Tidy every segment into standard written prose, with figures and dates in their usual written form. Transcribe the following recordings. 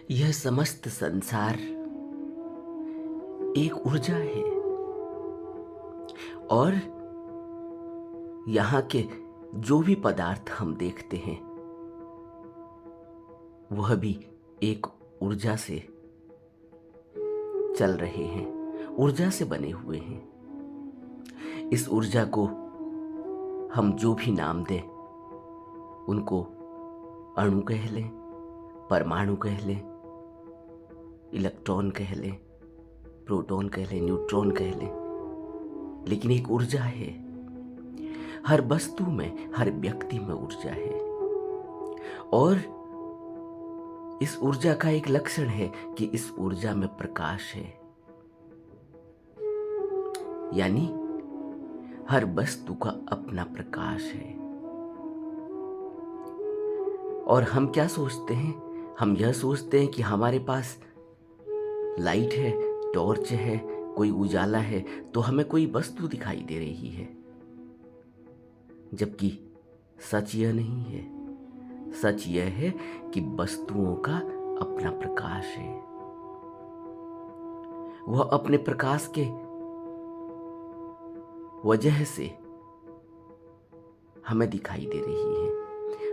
यह समस्त संसार एक ऊर्जा है और यहाँ के जो भी पदार्थ हम देखते हैं वह भी एक ऊर्जा से चल रहे हैं, ऊर्जा से बने हुए हैं। इस ऊर्जा को हम जो भी नाम दें उनको अणु कह लें, परमाणु कह लें, इलेक्ट्रॉन कह लें, प्रोटॉन कह लें, न्यूट्रॉन कह लें, लेकिन एक ऊर्जा है। हर वस्तु में, हर व्यक्ति में ऊर्जा है और इस ऊर्जा का एक लक्षण है कि इस ऊर्जा में प्रकाश है। यानी हर वस्तु का अपना प्रकाश है। और हम क्या सोचते हैं? हम यह सोचते हैं कि हमारे पास लाइट है, टॉर्च है, कोई उजाला है तो हमें कोई वस्तु दिखाई दे रही है, जबकि सच यह नहीं है। सच यह है कि वस्तुओं का अपना प्रकाश है। वह अपने प्रकाश के वजह से हमें दिखाई दे रही है।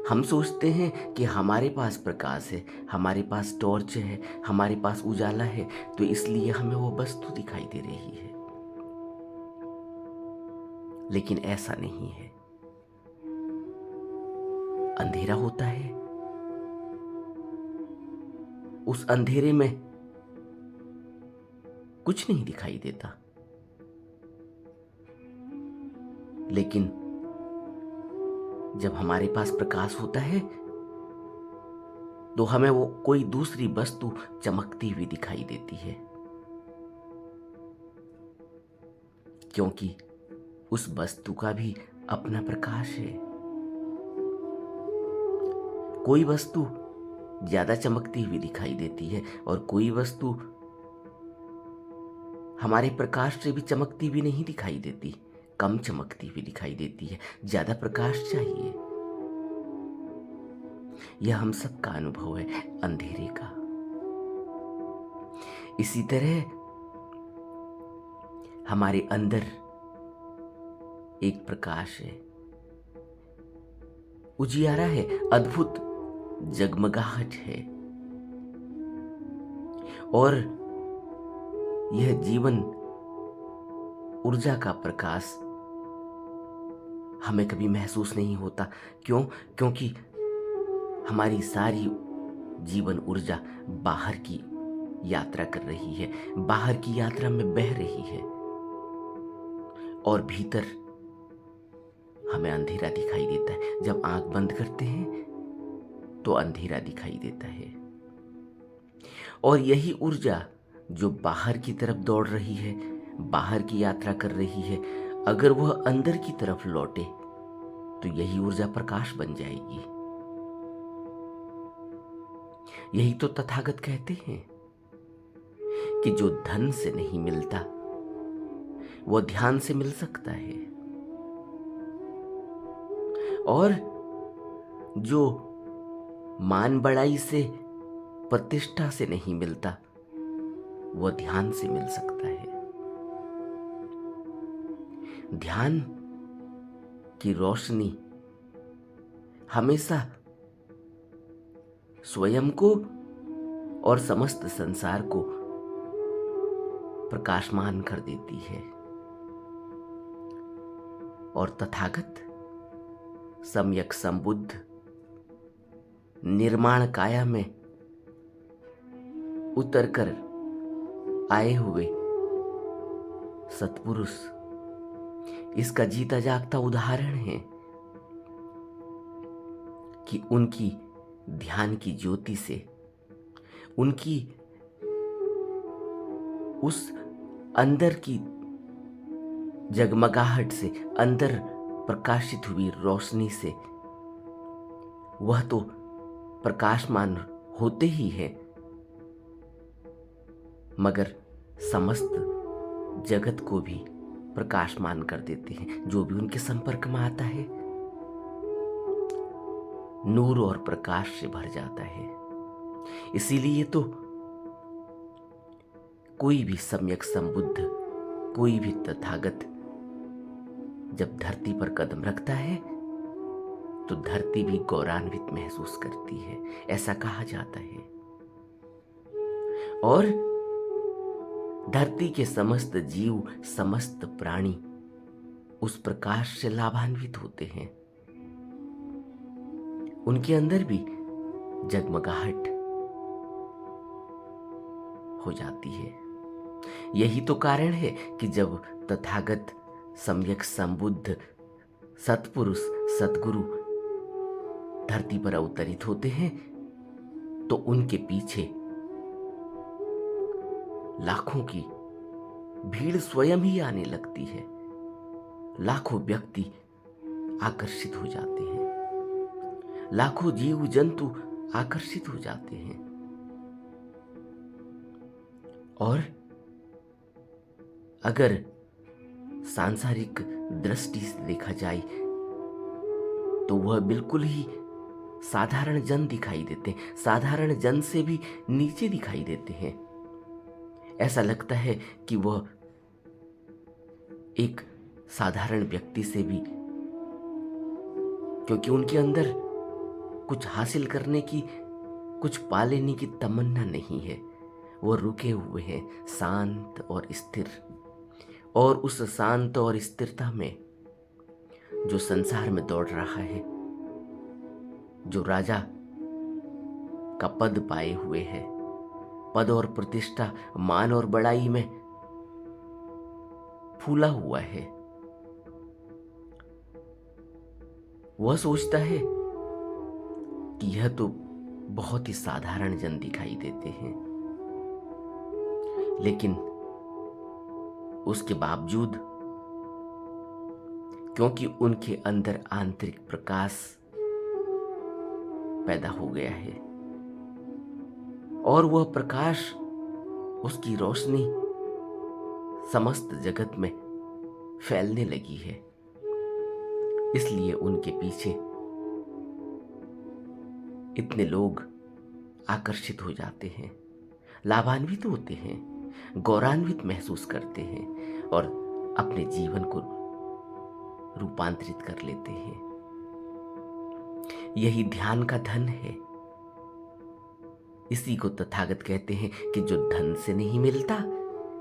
हम सोचते हैं कि हमारे पास प्रकाश है, हमारे पास टॉर्च है, हमारे पास उजाला है, तो इसलिए हमें वो वस्तु दिखाई दे रही है, लेकिन ऐसा नहीं है। अंधेरा होता है, उस अंधेरे में कुछ नहीं दिखाई देता, लेकिन जब हमारे पास प्रकाश होता है तो हमें वो कोई दूसरी वस्तु चमकती हुई दिखाई देती है, क्योंकि उस वस्तु का भी अपना प्रकाश है। कोई वस्तु ज्यादा चमकती हुई दिखाई देती है और कोई वस्तु हमारे प्रकाश से भी चमकती हुई नहीं दिखाई देती, कम चमकती हुई दिखाई देती है। ज्यादा प्रकाश चाहिए। यह हम सबका अनुभव है अंधेरे का। इसी तरह हमारे अंदर एक प्रकाश है, उजियारा है, अद्भुत जगमगाहट है और यह जीवन ऊर्जा का प्रकाश हमें कभी महसूस नहीं होता। क्यों? क्योंकि हमारी सारी जीवन ऊर्जा बाहर की यात्रा कर रही है, बाहर की यात्रा में बह रही है और भीतर हमें अंधेरा दिखाई देता है। जब आंख बंद करते हैं तो अंधेरा दिखाई देता है और यही ऊर्जा जो बाहर की तरफ दौड़ रही है, बाहर की यात्रा कर रही है, अगर वह अंदर की तरफ लौटे तो यही ऊर्जा प्रकाश बन जाएगी। यही तो तथागत कहते हैं कि जो धन से नहीं मिलता वह ध्यान से मिल सकता है और जो मान बढ़ाई से, प्रतिष्ठा से नहीं मिलता वह ध्यान से मिल सकता है। ध्यान की रोशनी हमेशा स्वयं को और समस्त संसार को प्रकाशमान कर देती है और तथागत सम्यक संबुद्ध निर्माण काया में उतरकर आए हुए सत्पुरुष इसका जीता जागता उदाहरण है कि उनकी ध्यान की ज्योति से, उनकी उस अंदर की जगमगाहट से, अंदर प्रकाशित हुई रोशनी से वह तो प्रकाशमान होते ही हैं, मगर समस्त जगत को भी प्रकाशमान कर देते हैं। जो भी उनके संपर्क में आता है नूर और प्रकाश से भर जाता है। इसीलिए तो कोई भी सम्यक संबुद्ध, कोई भी तथागत जब धरती पर कदम रखता है तो धरती भी गौरवान्वित महसूस करती है, ऐसा कहा जाता है। और धरती के समस्त जीव, समस्त प्राणी उस प्रकाश से लाभान्वित होते हैं। उनके अंदर भी जगमगाहट हो जाती है। यही तो कारण है कि जब तथागत, सम्यक संबुद्ध, सत्पुरुष, सद्गुरु धरती पर अवतरित होते हैं तो उनके पीछे लाखों की भीड़ स्वयं ही आने लगती है। लाखों व्यक्ति आकर्षित हो जाते हैं, लाखों जीव जंतु आकर्षित हो जाते हैं। और अगर सांसारिक दृष्टि से देखा जाए तो वह बिल्कुल ही साधारण जन दिखाई देते हैं, साधारण जन से भी नीचे दिखाई देते हैं। ऐसा लगता है कि वह एक साधारण व्यक्ति से भी, क्योंकि उनके अंदर कुछ हासिल करने की, कुछ पा लेने की तमन्ना नहीं है। वो रुके हुए हैं, शांत और स्थिर। और उस शांत और स्थिरता में जो संसार में दौड़ रहा है, जो राजा का पद पाए हुए है, पद और प्रतिष्ठा, मान और बड़ाई में फूला हुआ है, वह सोचता है कि यह तो बहुत ही साधारण जन दिखाई देते हैं। लेकिन उसके बावजूद, क्योंकि उनके अंदर आंतरिक प्रकाश पैदा हो गया है और वह प्रकाश, उसकी रोशनी समस्त जगत में फैलने लगी है, इसलिए उनके पीछे इतने लोग आकर्षित हो जाते हैं, लाभान्वित होते हैं, गौरवान्वित महसूस करते हैं और अपने जीवन को रूपांतरित कर लेते हैं। यही ध्यान का धन है। इसी को तथागत कहते हैं कि जो धन से नहीं मिलता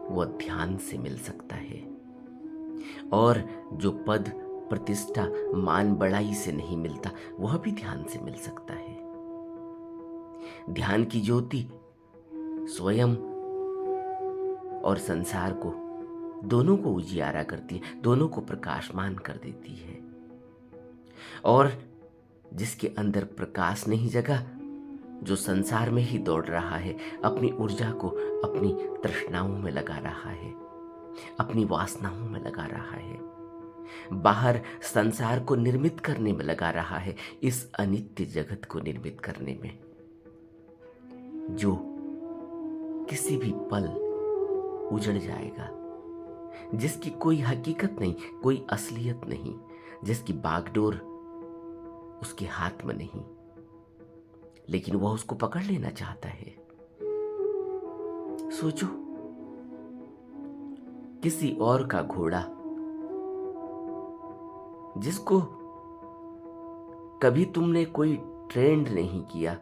वह ध्यान से मिल सकता है, और जो पद, प्रतिष्ठा, मान, बड़ाई से नहीं मिलता वह भी ध्यान से मिल सकता है। ध्यान की ज्योति स्वयं और संसार को, दोनों को उजियारा करती है, दोनों को प्रकाशमान कर देती है। और जिसके अंदर प्रकाश नहीं जगा, जो संसार में ही दौड़ रहा है, अपनी ऊर्जा को अपनी तृष्णाओं में लगा रहा है, अपनी वासनाओं में लगा रहा है, बाहर संसार को निर्मित करने में लगा रहा है, इस अनित्य जगत को निर्मित करने में, जो किसी भी पल उजड़ जाएगा, जिसकी कोई हकीकत नहीं, कोई असलियत नहीं, जिसकी बागडोर उसके हाथ में नहीं, लेकिन वह उसको पकड़ लेना चाहता है। सोचो, किसी और का घोड़ा, जिसको कभी तुमने कोई ट्रेंड नहीं किया,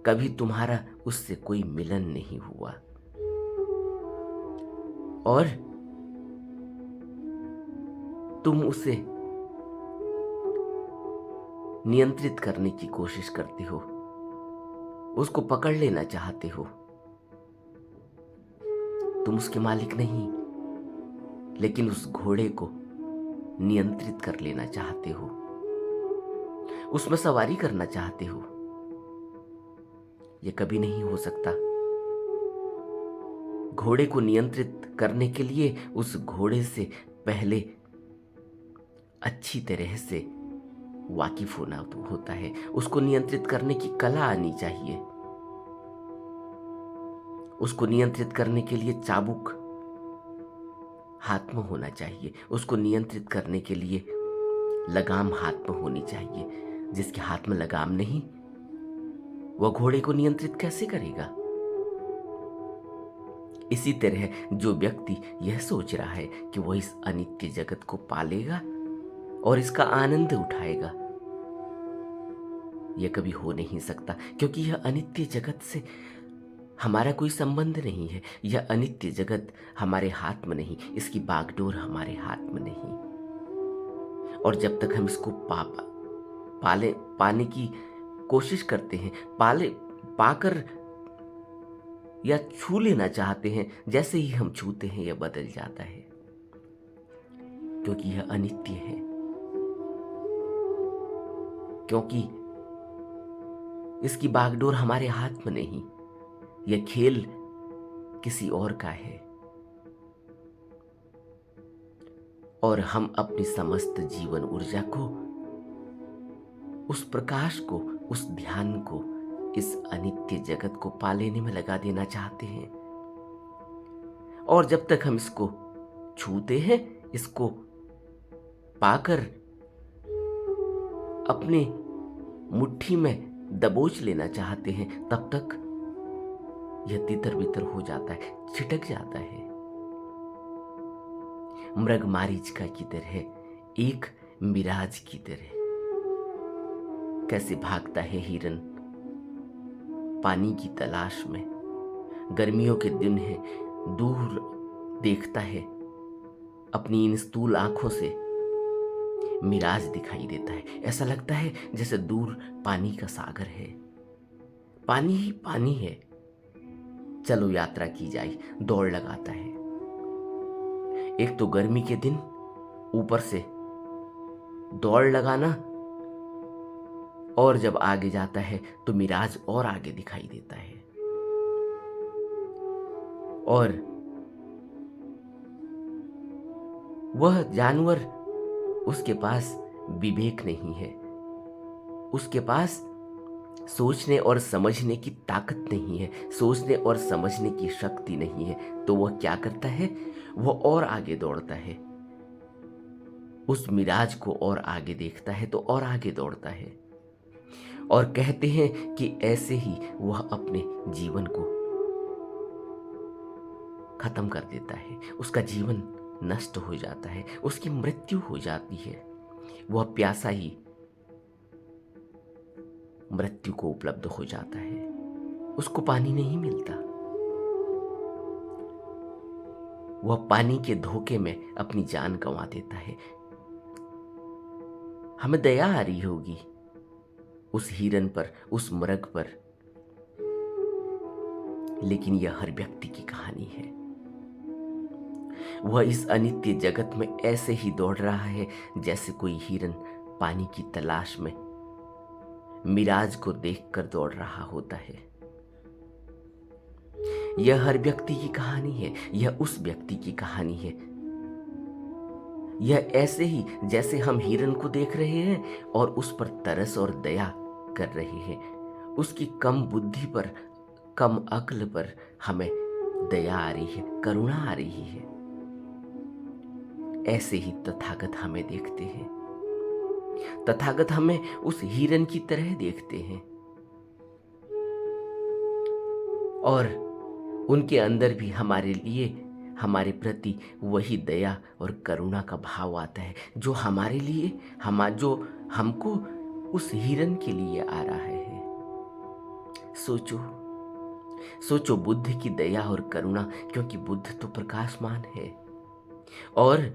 कभी तुम्हारा उससे कोई मिलन नहीं हुआ, और तुम उसे नियंत्रित करने की कोशिश करते हो, उसको पकड़ लेना चाहते हो। तुम उसके मालिक नहीं, लेकिन उस घोड़े को नियंत्रित कर लेना चाहते हो, उसमें सवारी करना चाहते हो। यह कभी नहीं हो सकता। घोड़े को नियंत्रित करने के लिए उस घोड़े से पहले अच्छी तरह से वाकिफ होना होता है, उसको नियंत्रित करने की कला आनी चाहिए। उसको नियंत्रित करने के लिए चाबुक हाथ में होना चाहिए, उसको नियंत्रित करने के लिए लगाम हाथ में होनी चाहिए। जिसके हाथ में लगाम नहीं, वह घोड़े को नियंत्रित कैसे करेगा? इसी तरह जो व्यक्ति यह सोच रहा है कि वह इस अनित्य जगत को पालेगा और इसका आनंद उठाएगा, यह कभी हो नहीं सकता, क्योंकि यह अनित्य जगत से हमारा कोई संबंध नहीं है। यह अनित्य जगत हमारे हाथ में नहीं, इसकी बागडोर हमारे हाथ में नहीं। और जब तक हम इसको पाने की कोशिश करते हैं, पाकर या छू लेना चाहते हैं, जैसे ही हम छूते हैं यह बदल जाता है, क्योंकि यह अनित्य है, क्योंकि इसकी बागडोर हमारे हाथ में नहीं। यह खेल किसी और का है और हम अपनी समस्त जीवन ऊर्जा को, उस प्रकाश को, उस ध्यान को इस अनित्य जगत को पा लेने में लगा देना चाहते हैं। और जब तक हम इसको छूते हैं, इसको पाकर अपने मुट्ठी में दबोच लेना चाहते हैं, तब तक यह तितर बितर हो जाता है, छिटक जाता है। मृग मारीचिका की तरह, एक मिराज की तरह कैसे भागता है हिरन पानी की तलाश में। गर्मियों के दिन है, दूर देखता है, अपनी इन स्थूल आंखों से मिराज दिखाई देता है। ऐसा लगता है जैसे दूर पानी का सागर है, पानी ही पानी है। चलो यात्रा की जाए, दौड़ लगाता है। एक तो गर्मी के दिन, ऊपर से दौड़ लगाना, और जब आगे जाता है तो मिराज और आगे दिखाई देता है। और वह जानवर, उसके पास विवेक नहीं है, उसके पास सोचने और समझने की ताकत नहीं है, सोचने और समझने की शक्ति नहीं है। तो वह क्या करता है? वह और आगे दौड़ता है, उस मिराज को और आगे देखता है तो और आगे दौड़ता है। और कहते हैं कि ऐसे ही वह अपने जीवन को खत्म कर देता है, उसका जीवन नष्ट हो जाता है, उसकी मृत्यु हो जाती है। वह प्यासा ही मृत्यु को उपलब्ध हो जाता है, उसको पानी नहीं मिलता। वह पानी के धोखे में अपनी जान गंवा देता है। हमें दया आ रही होगी उस हिरन पर, उस मृग पर, लेकिन यह हर व्यक्ति की कहानी है। वह इस अनित्य जगत में ऐसे ही दौड़ रहा है जैसे कोई हिरन पानी की तलाश में मिराज को देखकर दौड़ रहा होता है। यह हर व्यक्ति की कहानी है, यह उस व्यक्ति की कहानी है। यह ऐसे ही जैसे हम हिरन को देख रहे हैं और उस पर तरस और दया कर रहे हैं, उसकी कम बुद्धि पर, कम अक्ल पर हमें दया आ रही है, करुणा आ रही है। ऐसे ही तथागत हमें देखते हैं, तथागत हमें उस हिरन की तरह देखते हैं और उनके अंदर भी हमारे लिए, हमारे प्रति वही दया और करुणा का भाव आता है जो हमारे लिए, जो हमको उस हिरन के लिए आ रहा है। सोचो, सोचो बुद्ध की दया और करुणा, क्योंकि बुद्ध तो प्रकाशमान है और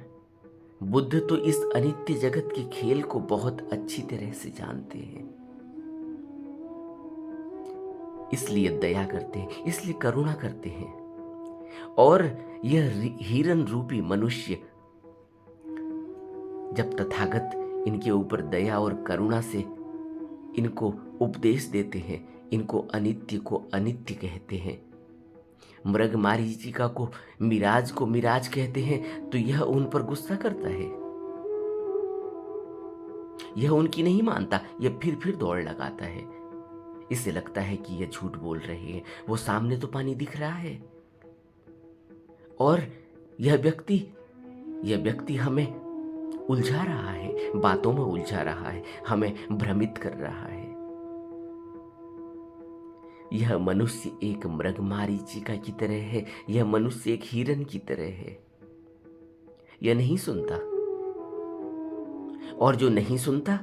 बुद्ध तो इस अनित्य जगत के खेल को बहुत अच्छी तरह से जानते हैं, इसलिए दया करते हैं, इसलिए करुणा करते हैं। और यह हिरन रूपी मनुष्य, जब तथागत इनके ऊपर दया और करुणा से इनको उपदेश देते हैं, इनको अनित्य को अनित्य कहते हैं, मृग मारीचिका को मिराज कहते हैं, तो यह उन पर गुस्सा करता है, यह उनकी नहीं मानता, यह फिर दौड़ लगाता है। इसे लगता है कि यह झूठ बोल रहे हैं, वो सामने तो पानी दिख रहा है। और यह व्यक्ति हमें उलझा रहा है, बातों में उलझा रहा है, हमें भ्रमित कर रहा है। यह मनुष्य एक मृग मारीचिका की तरह है, यह मनुष्य एक हिरन की तरह है। यह नहीं सुनता, और जो नहीं सुनता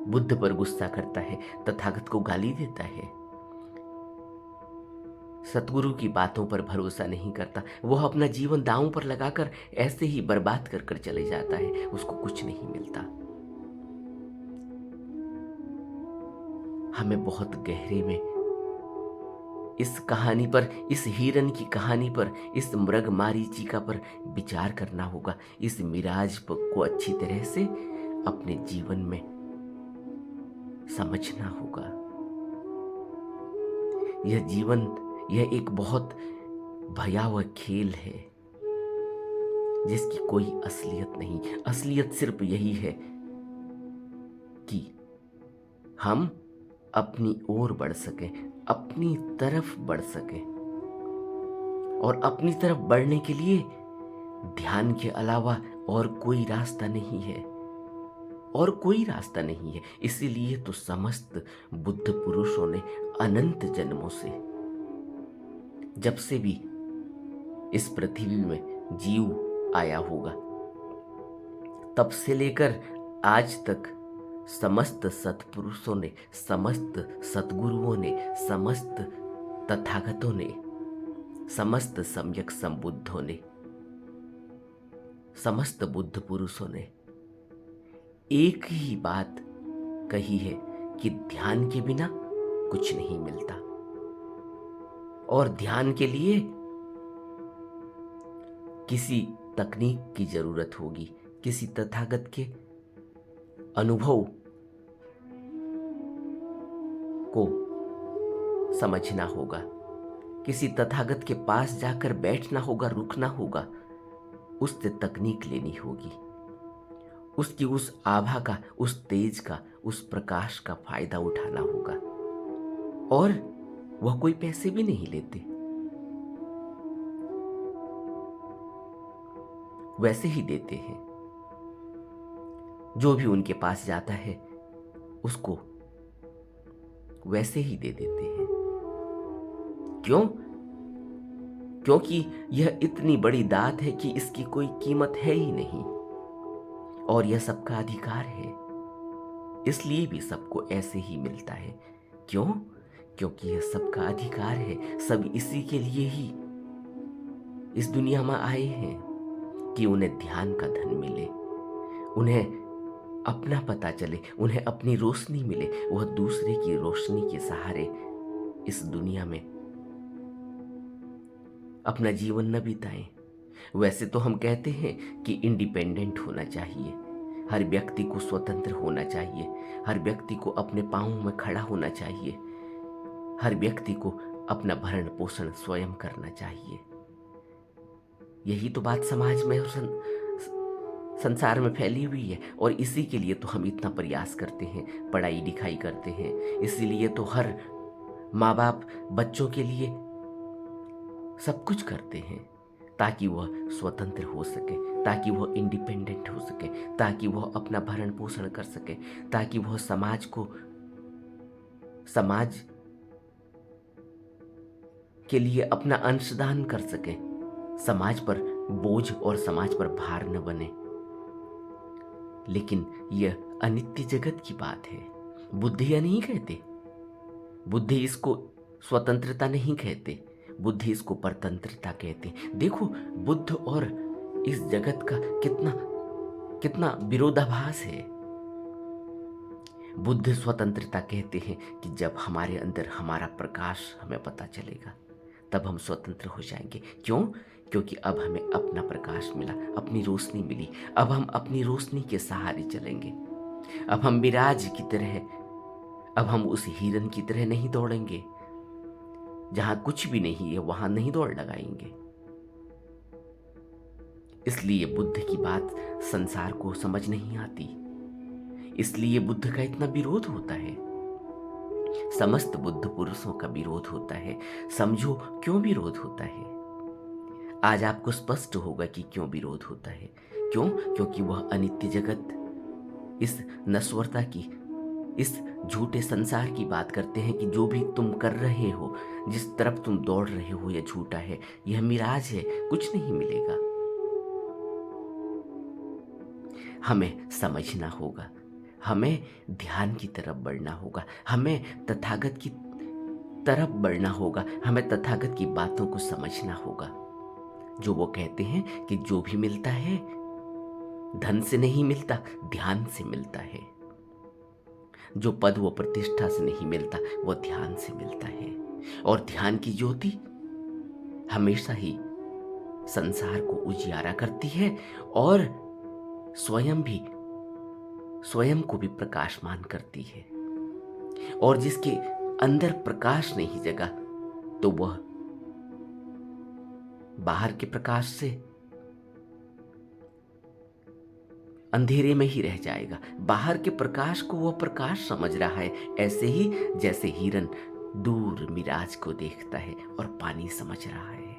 बुद्ध पर गुस्सा करता है, तथागत को गाली देता है, सतगुरु की बातों पर भरोसा नहीं करता, वह अपना जीवन दांव पर लगाकर ऐसे ही बर्बाद कर कर चले जाता है, उसको कुछ नहीं मिलता। हमें बहुत गहरे में इस कहानी पर, इस हिरन की कहानी पर, इस मृग मारीचिका पर विचार करना होगा। इस मिराज को अच्छी तरह से अपने जीवन में समझना होगा। यह जीवन, यह एक बहुत भयावह खेल है जिसकी कोई असलियत नहीं। असलियत सिर्फ यही है कि हम अपनी ओर बढ़ सकें, अपनी तरफ बढ़ सकें, और अपनी तरफ बढ़ने के लिए ध्यान के अलावा और कोई रास्ता नहीं है, और कोई रास्ता नहीं है। इसीलिए तो समस्त बुद्ध पुरुषों ने अनंत जन्मों से, जब से भी इस पृथ्वी में जीव आया होगा, तब से लेकर आज तक समस्त सत्पुरुषों ने, समस्त सतगुरुओं ने, समस्त तथागतों ने, समस्त सम्यक संबुद्धों ने, समस्त बुद्ध पुरुषों ने एक ही बात कही है कि ध्यान के बिना कुछ नहीं मिलता, और ध्यान के लिए किसी तकनीक की जरूरत होगी, किसी तथागत के अनुभव को समझना होगा, किसी तथागत के पास जाकर बैठना होगा, रुकना होगा, उससे तकनीक लेनी होगी, उसकी उस आभा का, उस तेज का, उस प्रकाश का फायदा उठाना होगा। और वह कोई पैसे भी नहीं लेते, वैसे ही देते हैं। जो भी उनके पास जाता है उसको वैसे ही दे देते हैं। क्यों? क्योंकि यह इतनी बड़ी दात है कि इसकी कोई कीमत है ही नहीं, और यह सबका अधिकार है, इसलिए भी सबको ऐसे ही मिलता है। क्यों? क्योंकि यह सबका अधिकार है। सब इसी के लिए ही इस दुनिया में आए हैं कि उन्हें ध्यान का धन मिले, उन्हें अपना पता चले, उन्हें अपनी रोशनी मिले, वह दूसरे की रोशनी के सहारे इस दुनिया में अपना जीवन न बिताएं। वैसे तो हम कहते हैं कि इंडिपेंडेंट होना चाहिए, हर व्यक्ति को स्वतंत्र होना चाहिए, हर व्यक्ति को अपने पांवों में खड़ा होना चाहिए, हर व्यक्ति को अपना भरण पोषण स्वयं करना चाहिए। यही तो बात समाज में और संसार में फैली हुई है, और इसी के लिए तो हम इतना प्रयास करते हैं, पढ़ाई लिखाई करते हैं। इसीलिए तो हर माँ बाप बच्चों के लिए सब कुछ करते हैं, ताकि वह स्वतंत्र हो सके, ताकि वह इंडिपेंडेंट हो सके, ताकि वह अपना भरण पोषण कर सके, ताकि वह समाज के लिए अपना अंशदान कर सके, समाज पर बोझ और समाज पर भार न बने। लेकिन यह अनित्य जगत की बात है। बुद्ध यह नहीं कहते, बुद्ध इसको स्वतंत्रता नहीं कहते, बुद्ध इसको परतंत्रता कहते। देखो बुद्ध और इस जगत का कितना विरोधाभास है। बुद्ध स्वतंत्रता कहते हैं कि जब हमारे अंदर हमारा प्रकाश हमें पता चलेगा, तब हम स्वतंत्र हो जाएंगे। क्यों? क्योंकि अब हमें अपना प्रकाश मिला, अपनी रोशनी मिली। अब हम अपनी रोशनी के सहारे चलेंगे। अब हम मिराज की तरह, अब हम उस हिरन की तरह नहीं दौड़ेंगे। जहां कुछ भी नहीं है वहां नहीं दौड़ लगाएंगे। इसलिए बुद्ध की बात संसार को समझ नहीं आती, इसलिए बुद्ध का इतना विरोध होता है, समस्त बुद्ध पुरुषों का विरोध होता है। समझो क्यों विरोध होता है। आज आपको स्पष्ट होगा कि क्यों विरोध होता है। क्यों? क्योंकि वह अनित्य जगत, इस नश्वरता की इस झूठे संसार की बात करते हैं कि जो भी तुम कर रहे हो, जिस तरफ तुम दौड़ रहे हो, यह झूठा है, यह मिराज है, कुछ नहीं मिलेगा। हमें समझना होगा, हमें ध्यान की तरफ बढ़ना होगा, हमें तथागत की तरफ बढ़ना होगा, हमें तथागत की बातों को समझना होगा। जो वो कहते हैं कि जो भी मिलता है धन से नहीं मिलता, ध्यान से मिलता है। जो पद व प्रतिष्ठा से नहीं मिलता, वो ध्यान से मिलता है। और ध्यान की ज्योति हमेशा ही संसार को उजियारा करती है और स्वयं को भी प्रकाशमान करती है। और जिसके अंदर प्रकाश नहीं जगा, तो वह बाहर के प्रकाश से अंधेरे में ही रह जाएगा। बाहर के प्रकाश को वह प्रकाश समझ रहा है, ऐसे ही जैसे हिरन दूर मिराज को देखता है और पानी समझ रहा है।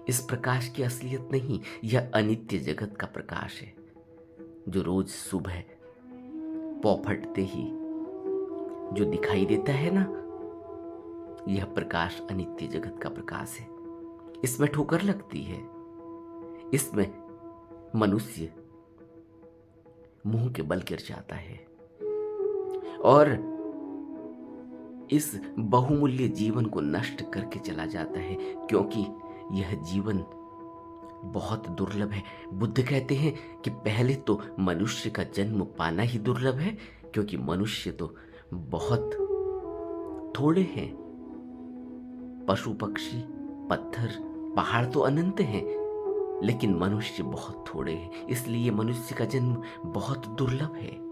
इस प्रकाश की असलियत नहीं, यह अनित्य जगत का प्रकाश है, जो रोज सुबह पौ फटते ही जो दिखाई देता है ना, यह प्रकाश अनित्य जगत का प्रकाश है। इसमें ठोकर लगती है, इसमें मनुष्य मुंह के बल गिर जाता है और इस बहुमूल्य जीवन को नष्ट करके चला जाता है, क्योंकि यह जीवन बहुत दुर्लभ है। बुद्ध कहते हैं कि पहले तो मनुष्य का जन्म पाना ही दुर्लभ है, क्योंकि मनुष्य तो बहुत थोड़े हैं। पशु पक्षी पत्थर पहाड़ तो अनंत हैं, लेकिन मनुष्य बहुत थोड़े हैं, इसलिए मनुष्य का जन्म बहुत दुर्लभ है।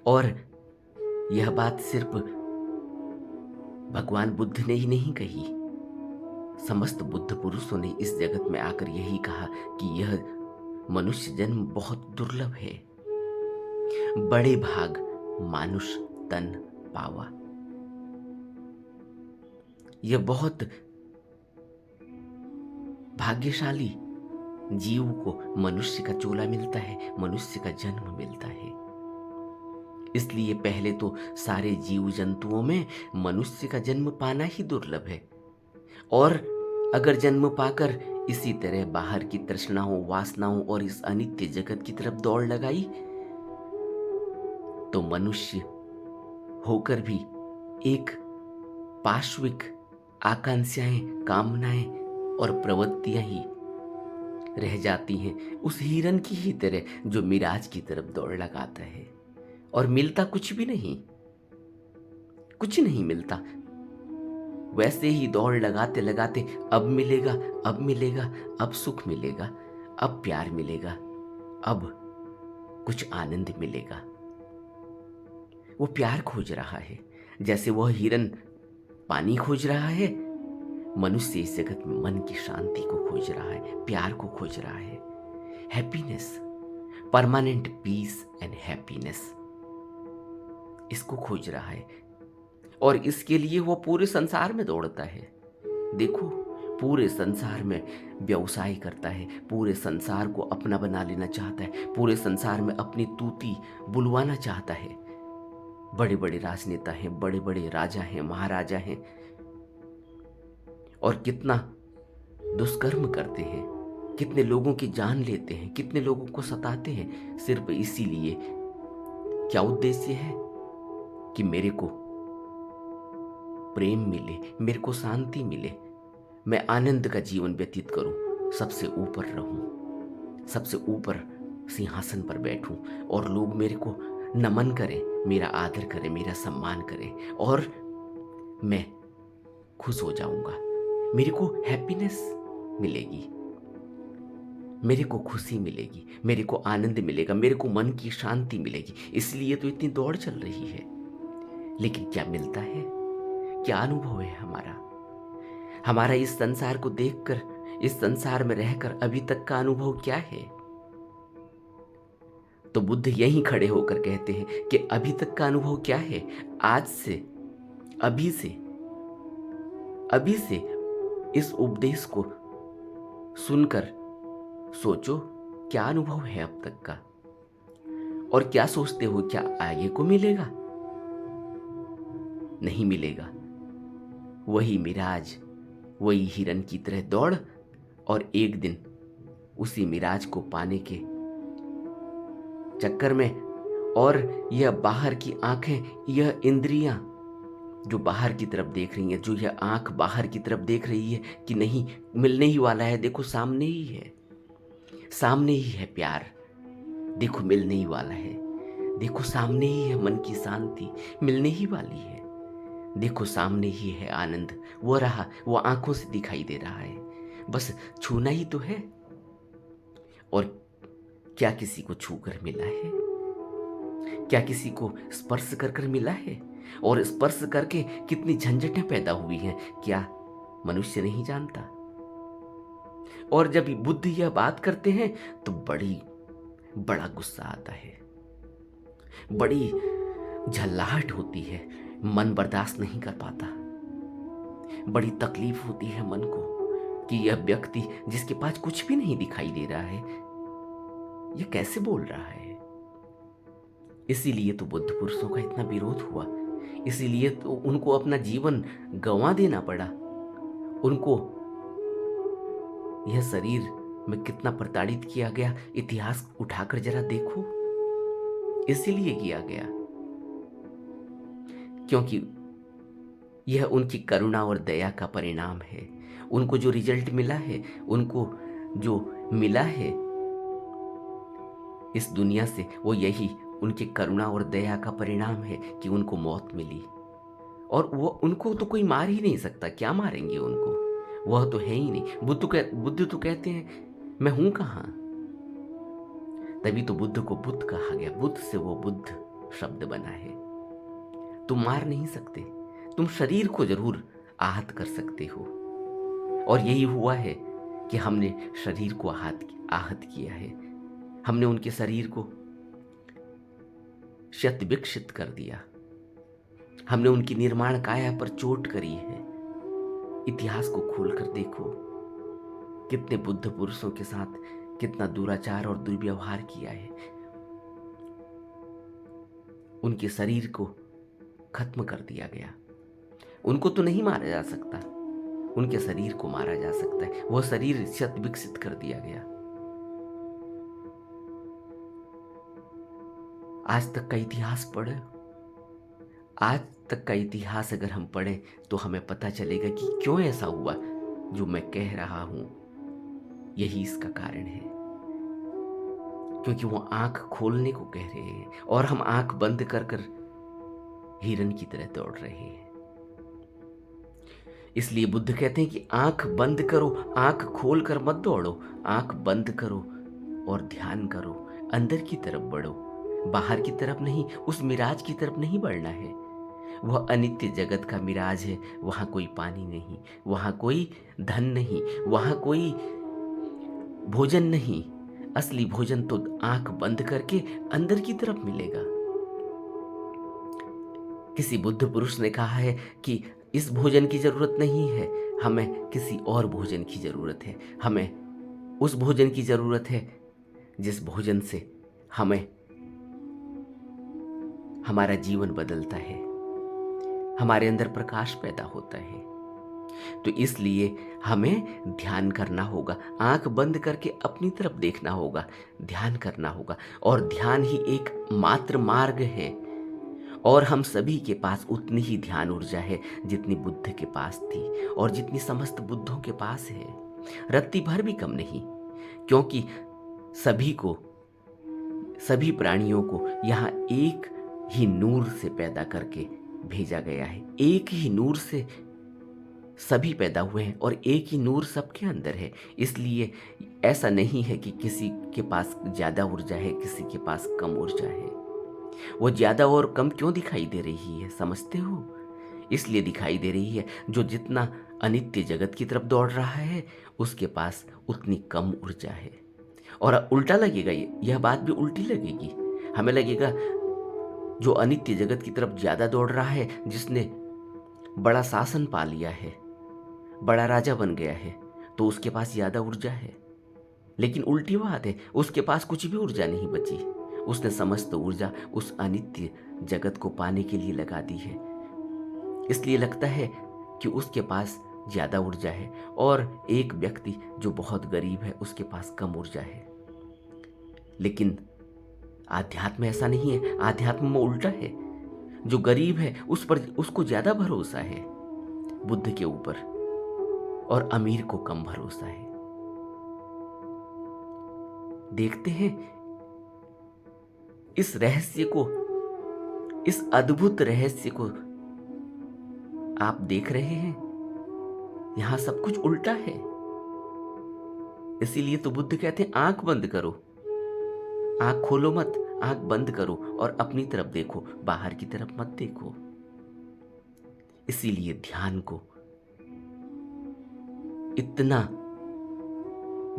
और यह बात सिर्फ भगवान बुद्ध ने ही नहीं कही, समस्त बुद्ध पुरुषों ने इस जगत में आकर यही कहा कि यह मनुष्य जन्म बहुत दुर्लभ है। बड़े भाग मानुष तन पावा। यह बहुत भाग्यशाली जीव को मनुष्य का चोला मिलता है, मनुष्य का जन्म मिलता है। इसलिए पहले तो सारे जीव जंतुओं में मनुष्य का जन्म पाना ही दुर्लभ है। और अगर जन्म पाकर इसी तरह बाहर की तृष्णाओं, वासनाओं और इस अनित्य जगत की तरफ दौड़ लगाई, तो मनुष्य होकर भी एक पाश्विक आकांक्षाएं, कामनाएं और प्रवृत्तियां ही रह जाती हैं, उस हिरन की ही तरह जो मिराज की तरफ दौड़ लगाता है और मिलता कुछ भी नहीं, कुछ नहीं मिलता। वैसे ही दौड़ लगाते लगाते अब मिलेगा, अब मिलेगा, अब सुख मिलेगा, अब प्यार मिलेगा, अब कुछ आनंद मिलेगा। वो प्यार खोज रहा है, जैसे वह हिरन पानी खोज रहा है, मनुष्य इस जगत में मन की शांति को खोज रहा है, प्यार को खोज रहा है, happiness, permanent peace and happiness, इसको खोज रहा है। और इसके लिए वो पूरे संसार में दौड़ता है। देखो, पूरे संसार में व्यवसाय करता है, पूरे संसार को अपना बना लेना चाहता है, पूरे संसार में अपनी तूती बुलवाना चाहता है। बड़े बड़े राजनेता हैं, बड़े बड़े राजा हैं, महाराजा हैं, और कितना दुष्कर्म करते हैं, कितने लोगों की जान लेते हैं, कितने लोगों को सताते हैं, सिर्फ इसीलिए। क्या उद्देश्य है? कि मेरे को प्रेम मिले, मेरे को शांति मिले, मैं आनंद का जीवन व्यतीत करूं, सबसे ऊपर रहूं, सबसे ऊपर सिंहासन पर बैठूं और लोग मेरे को नमन करें, मेरा आदर करें, मेरा सम्मान करें, और मैं खुश हो जाऊंगा। मेरे को हैप्पीनेस मिलेगी, मेरे को खुशी मिलेगी, मेरे को आनंद मिलेगा, मेरे को मन की शांति मिलेगी। इसलिए तो इतनी दौड़ चल रही है। लेकिन क्या मिलता है? क्या अनुभव है हमारा इस संसार को देखकर, इस संसार में रहकर अभी तक का अनुभव क्या है? तो बुद्ध यहीं खड़े होकर कहते हैं कि अभी तक का अनुभव क्या है? आज से, अभी से इस उपदेश को सुनकर सोचो, क्या अनुभव है अब तक का? और क्या सोचते हो, क्या आगे को मिलेगा? नहीं मिलेगा। वही मिराज, वही हिरन की तरह दौड़, और एक दिन उसी मिराज को पाने के चक्कर में, और यह बाहर की आंखें, यह इंद्रियां जो बाहर की तरफ देख रही हैं, जो यह आंख बाहर की तरफ देख रही है कि नहीं मिलने ही वाला है, देखो सामने ही है, सामने ही है प्यार, देखो मिलने ही वाला है, देखो सामने ही है मन की शांति, मिलने ही वाली है, देखो सामने ही है आनंद, वो रहा, वो आंखों से दिखाई दे रहा है, बस छूना ही तो है। और क्या किसी को छूकर मिला है? क्या किसी को स्पर्श कर कर मिला है? और स्पर्श करके कितनी झंझटें पैदा हुई हैं, क्या मनुष्य नहीं जानता? और जब बुद्ध यह बात करते हैं तो बड़ा गुस्सा आता है, बड़ी झल्लाहट होती है, मन बर्दाश्त नहीं कर पाता, बड़ी तकलीफ होती है मन को कि यह व्यक्ति जिसके पास कुछ भी नहीं दिखाई दे रहा है, यह कैसे बोल रहा है। इसीलिए तो बुद्ध पुरुषों का इतना विरोध हुआ, इसीलिए तो उनको अपना जीवन गंवा देना पड़ा, उनको यह शरीर में कितना प्रताड़ित किया गया, इतिहास उठाकर जरा देखो। इसीलिए किया गया क्योंकि यह उनकी करुणा और दया का परिणाम है। उनको जो रिजल्ट मिला है, उनको जो मिला है इस दुनिया से, वो यही उनकी करुणा और दया का परिणाम है कि उनको मौत मिली। और वो उनको तो कोई मार ही नहीं सकता, क्या मारेंगे उनको, वह तो है ही नहीं। बुद्ध तो कहते हैं मैं हूं कहां, तभी तो बुद्ध को बुद्ध कहा गया, बुद्ध से वो बुद्ध शब्द बना है। तुम मार नहीं सकते, तुम शरीर को जरूर आहत कर सकते हो, और यही हुआ है कि हमने शरीर को आहत किया है, हमने उनके शरीर को क्षत विक्षित कर दिया, हमने उनकी निर्माण काया पर चोट करी है। इतिहास को खोलकर देखो, कितने बुद्ध पुरुषों के साथ कितना दुराचार और दुर्व्यवहार किया है। उनके शरीर को खत्म कर दिया गया। उनको तो नहीं मारा जा सकता, उनके शरीर को मारा जा सकता है, वह शरीर क्षत विकसित कर दिया गया। आज तक का इतिहास पढ़े, आज तक का इतिहास अगर हम पढ़ें तो हमें पता चलेगा कि क्यों ऐसा हुआ। जो मैं कह रहा हूं यही इसका कारण है, क्योंकि वो आंख खोलने को कह रहे हैं और हम आंख बंद कर कर हिरन की तरह दौड़ रहे हैं। इसलिए बुद्ध कहते हैं कि आंख बंद करो, आंख खोल कर मत दौड़ो, आंख बंद करो और ध्यान करो, अंदर की तरफ बढ़ो, बाहर की तरफ नहीं, उस मिराज की तरफ नहीं बढ़ना है। वह अनित्य जगत का मिराज है, वहां कोई पानी नहीं, वहां कोई धन नहीं, वहां कोई भोजन नहीं। असली भोजन तो आंख बंद करके अंदर की तरफ मिलेगा। किसी बुद्ध पुरुष ने कहा है कि इस भोजन की जरूरत नहीं है, हमें किसी और भोजन की जरूरत है, हमें उस भोजन की जरूरत है जिस भोजन से हमें हमारा जीवन बदलता है, हमारे अंदर प्रकाश पैदा होता है। तो इसलिए हमें ध्यान करना होगा, आंख बंद करके अपनी तरफ देखना होगा, ध्यान करना होगा, और ध्यान ही एक मात्र मार्ग है। और हम सभी के पास उतनी ही ध्यान ऊर्जा है जितनी बुद्ध के पास थी और जितनी समस्त बुद्धों के पास है, रत्ती भर भी कम नहीं, क्योंकि सभी प्राणियों को यहाँ एक ही नूर से पैदा करके भेजा गया है। एक ही नूर से सभी पैदा हुए हैं और एक ही नूर सबके अंदर है। इसलिए ऐसा नहीं है कि किसी के पास ज्यादा ऊर्जा है, किसी के पास कम ऊर्जा है। वो ज्यादा और कम क्यों दिखाई दे रही है, समझते हो? इसलिए दिखाई दे रही है जो जितना अनित्य जगत की तरफ दौड़ रहा है उसके पास उतनी कम ऊर्जा है। और उल्टा लगेगा, यह बात भी उल्टी लगेगी। हमें लगेगा जो अनित्य जगत की तरफ ज्यादा दौड़ रहा है, जिसने बड़ा शासन पा लिया है, बड़ा राजा बन गया है, तो उसके पास ज्यादा ऊर्जा है। लेकिन उल्टी बात है, उसके पास कुछ भी ऊर्जा नहीं बची, उसने समस्त ऊर्जा उस अनित्य जगत को पाने के लिए लगा दी है। इसलिए लगता है कि उसके पास ज्यादा ऊर्जा है और एक व्यक्ति जो बहुत गरीब है उसके पास कम ऊर्जा है। लेकिन आध्यात्म ऐसा नहीं है। आध्यात्म में उल्टा है। जो गरीब है उस पर उसको ज्यादा भरोसा है बुद्ध के ऊपर, और अमीर को कम भरोसा है। देखते हैं इस रहस्य को, इस अद्भुत रहस्य को आप देख रहे हैं। यहां सब कुछ उल्टा है। इसीलिए तो बुद्ध कहते हैं आंख बंद करो, आंख खोलो मत, आंख बंद करो और अपनी तरफ देखो, बाहर की तरफ मत देखो। इसीलिए ध्यान को इतना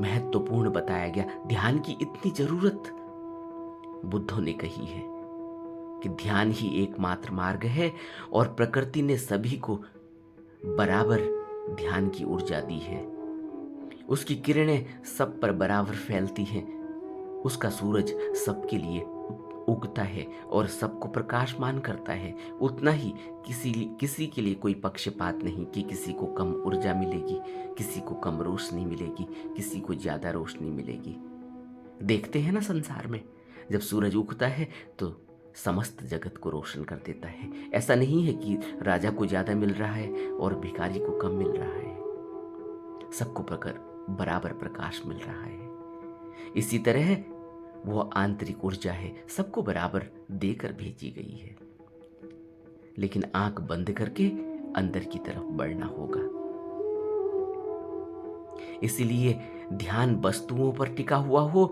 महत्वपूर्ण बताया गया। ध्यान की इतनी जरूरत बुद्धों ने कही है कि ध्यान ही एकमात्र मार्ग है और प्रकृति ने सभी को बराबर ध्यान की ऊर्जा दी है। उसकी किरणें सब पर बराबर फैलती हैं। उसका सूरज सबके लिए उगता है और सबको प्रकाशमान करता है। उतना ही किसी के लिए कोई पक्षपात नहीं कि किसी को कम ऊर्जा मिलेगी, किसी को कम रोशनी मिलेगी, किसी को ज्यादा रोशनी मिलेगी। देखते हैं ना संसार में, जब सूरज उगता है तो समस्त जगत को रोशन कर देता है। ऐसा नहीं है कि राजा को ज्यादा मिल रहा है और भिखारी को कम मिल रहा है। सबको बराबर प्रकाश मिल रहा है। इसी तरह वो आंतरिक ऊर्जा है, सबको बराबर देकर भेजी गई है। लेकिन आंख बंद करके अंदर की तरफ बढ़ना होगा। इसीलिए ध्यान वस्तुओं पर टिका हुआ हो,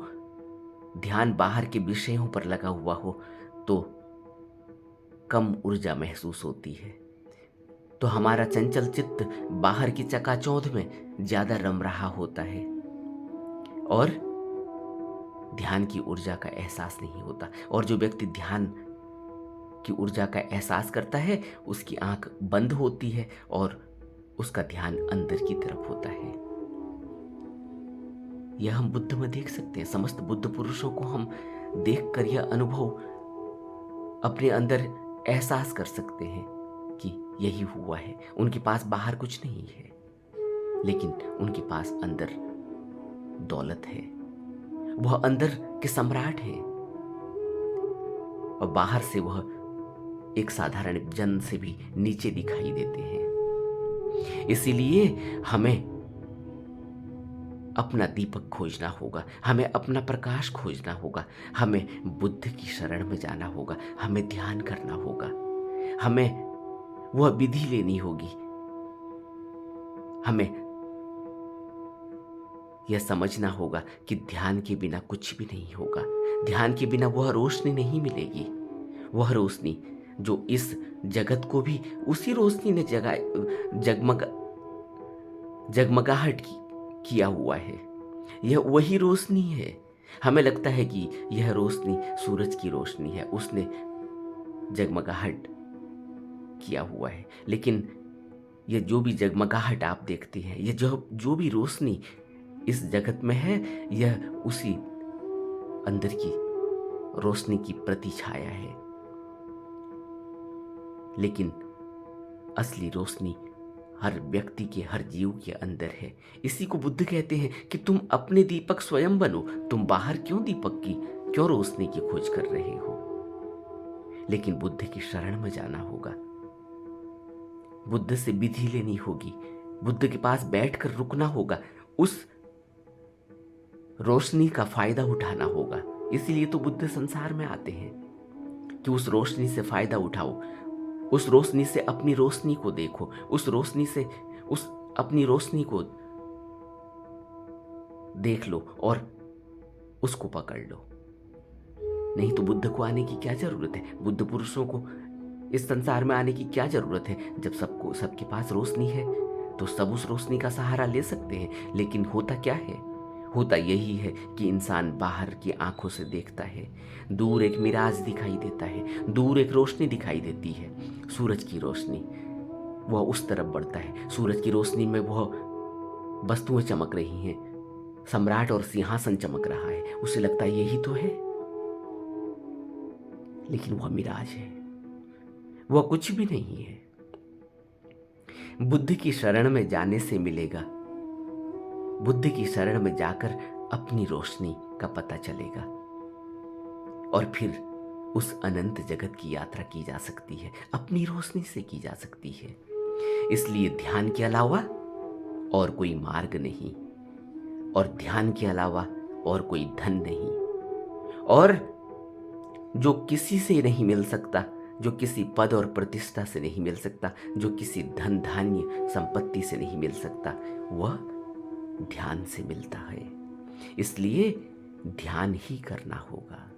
ध्यान बाहर के विषयों पर लगा हुआ हो तो कम ऊर्जा महसूस होती है। तो हमारा चंचल चित्त बाहर की चकाचौंध में ज्यादा रम रहा होता है और ध्यान की ऊर्जा का एहसास नहीं होता। और जो व्यक्ति ध्यान की ऊर्जा का एहसास करता है उसकी आंख बंद होती है और उसका ध्यान अंदर की तरफ होता है। यह हम बुद्ध में देख सकते हैं। समस्त बुद्ध पुरुषों को हम देखकर यह अनुभव अपने अंदर एहसास कर सकते हैं कि यही हुआ है। उनके पास बाहर कुछ नहीं है, लेकिन उनके पास अंदर दौलत है। वह अंदर के सम्राट हैं और बाहर से वह एक साधारण जन से भी नीचे दिखाई देते हैं। इसीलिए हमें अपना दीपक खोजना होगा, हमें अपना प्रकाश खोजना होगा, हमें बुद्ध की शरण में जाना होगा, हमें ध्यान करना होगा, हमें वह विधि लेनी होगी। हमें यह समझना होगा कि ध्यान के बिना कुछ भी नहीं होगा। ध्यान के बिना वह रोशनी नहीं मिलेगी। वह रोशनी जो इस जगत को भी उसी रोशनी ने जगमगाहट किया हुआ है। यह वही रोशनी है। हमें लगता है कि यह रोशनी सूरज की रोशनी है, उसने जगमगाहट किया हुआ है। लेकिन यह जो भी जगमगाहट आप देखते हैं, यह जो भी रोशनी इस जगत में है, यह उसी अंदर की रोशनी की प्रतिछाया है। लेकिन असली रोशनी हर व्यक्ति के, हर जीव के अंदर है। इसी को बुद्ध कहते हैं कि तुम अपने दीपक स्वयं बनो। तुम बाहर क्यों रोशनी की खोज कर रहे हो? लेकिन बुद्ध की शरण में जाना होगा, बुद्ध से विधि लेनी होगी, बुद्ध के पास बैठकर रुकना होगा, उस रोशनी का फायदा उठाना होगा। इसीलिए तो बुद्ध संसार में आते हैं कि उस रोशनी से फायदा उठाओ, उस रोशनी से अपनी रोशनी को देखो, उस रोशनी से अपनी रोशनी को देख लो और उसको पकड़ लो। नहीं तो बुद्ध को आने की क्या जरूरत है? बुद्ध पुरुषों को इस संसार में आने की क्या जरूरत है? जब सबके पास रोशनी है तो सब उस रोशनी का सहारा ले सकते हैं। लेकिन होता क्या है? होता यही है कि इंसान बाहर की आंखों से देखता है, दूर एक मिराज दिखाई देता है, दूर एक रोशनी दिखाई देती है, सूरज की रोशनी। वह उस तरफ बढ़ता है। सूरज की रोशनी में वह वस्तुएं चमक रही हैं, सम्राट और सिंहासन चमक रहा है। उसे लगता है यही तो है, लेकिन वह मिराज है, वह कुछ भी नहीं है। बुद्ध की शरण में जाने से मिलेगा, बुद्ध की शरण में जाकर अपनी रोशनी का पता चलेगा और फिर उस अनंत जगत की यात्रा की जा सकती है, अपनी रोशनी से की जा सकती है। इसलिए ध्यान के अलावा और कोई मार्ग नहीं, और ध्यान के अलावा और कोई धन नहीं, और जो किसी से नहीं मिल सकता, जो किसी पद और प्रतिष्ठा से नहीं मिल सकता, जो किसी धन धान्य संपत्ति से नहीं मिल सकता, वह ध्यान से मिलता है। इसलिए ध्यान ही करना होगा।